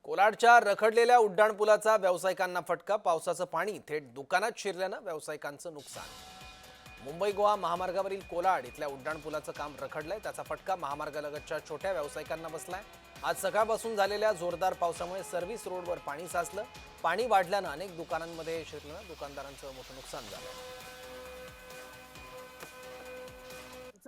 कोलाडच्या रखडलेल्या उड्डाणपुलाचा व्यावसायिकांना फटका. पावसाचं पाणी थेट दुकानात शिरल्यानं व्यावसायिकांचं नुकसान. मुंबई गोवा महामार्गावरील कोलाड इथल्या उड्डाणपुलाचं काम रखडलंय. त्याचा फटका महामार्गालगतच्या छोट्या व्यावसायिकांना बसलाय. आज सकाळपासून झालेल्या जोरदार पावसामुळे सर्व्हिस रोडवर पाणी साचलं. पाणी वाढल्यानं अनेक दुकानांमध्ये शिरलं. दुकानदारांचं मोठं नुकसान झालं.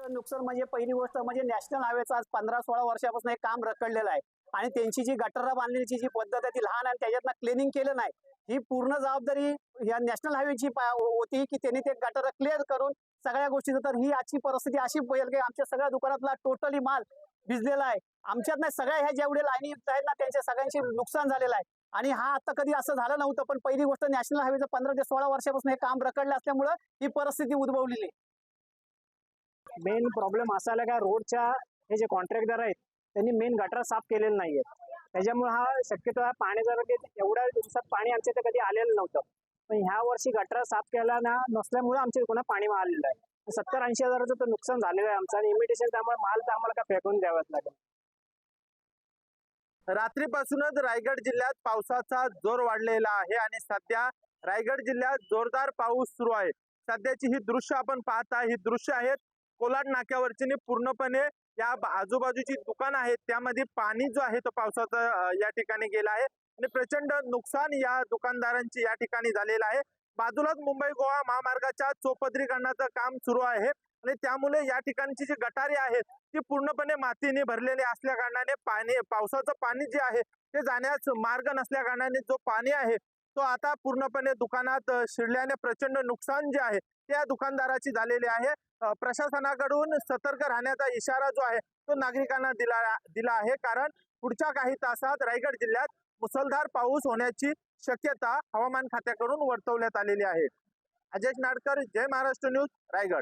नुकसान म्हणजे पहिली गोष्ट म्हणजे नॅशनल हायवेचं आज 15-16 वर्षापासून हे काम रखडलेलं आहे आणि त्यांची जी गटारं बांधण्याची जी पद्धत आहे ती लहान आहे, त्याच्यातनं क्लिनिंग केलं नाही. ही पूर्ण जबाबदारी या नॅशनल हायवेची होती की त्यांनी ते गटारं क्लिअर करून सगळ्या गोष्टी. तर ही आजची परिस्थिती अशी बदल की आमच्या सगळ्या दुकानातला टोटली माल भिजलेला आहे. आमच्यात नाही सगळ्या ह्या जेवढे लाईनी आहेत ना त्यांच्या सगळ्यांची नुकसान झालेलं आहे. आणि हा आता कधी असं झालं नव्हतं, पण पहिली गोष्ट नॅशनल हायवेचं 15 ते 16 वर्षापासून हे काम रखडलं असल्यामुळं ही परिस्थिती उद्भवलेली आहे. मेन प्रॉब्लेम असा आला का रोडच्या हे जे कॉन्ट्रॅक्टर आहेत त्यांनी मेन गटार साफ केलेले नाहीये. त्याच्यामुळे हा शक्यतो हा पाणी जर एवढ्या दिवसात पाणी आमच्या इथे कधी आलेलं नव्हतं, पण ह्या वर्षी गटार साफ केला नसल्यामुळे आमच्या इकडून पाणी आलेलं आहे. 70-80 हजाराचं तर नुकसान झालेलं आहे आमचं आणि इमिटेशन. त्यामुळे माल तर आम्हाला का फेकून द्यावाच लागेल. रात्रीपासूनच रायगड जिल्ह्यात पावसाचा जोर वाढलेला आहे आणि सध्या रायगड जिल्ह्यात जोरदार पाऊस सुरू आहे. सध्याची ही दृश्य आपण पाहता, ही दृश्य आहेत कोलाड नाक्यावरची. पूर्णपणे या आजूबाजूची दुकान आहेत त्यामध्ये पाणी जो आहे तो पावसाचा या ठिकाणी गेला आहे आणि प्रचंड नुकसान या दुकानदारांची या ठिकाणी झालेलं आहे. बाजूलाच मुंबई गोवा महामार्गाच्या चौपदरीकरणाचं काम सुरू आहे आणि त्यामुळे या ठिकाणची जी गटारे आहेत ती पूर्णपणे मातीने भरलेली असल्या कारणाने पावसाचं पाणी जे आहे ते जाण्यास मार्ग नसल्या कारणाने जो पाणी आहे तो आता पूर्णपणे दुकानात शिरल्याने प्रचंड नुकसान जे आहे त्या दुकानदाराची झालेले आहे. प्रशासनाकडून सतर्क राहण्याचा इशारा जो आहे तो नागरिकांना दिला आहे, कारण पुढच्या काही तासात रायगड जिल्ह्यात मुसळधार पाऊस होण्याची शक्यता हवामान खात्याकडून वर्तवण्यात आलेली आहे. अजय नाडकर, जय महाराष्ट्र न्यूज, रायगड.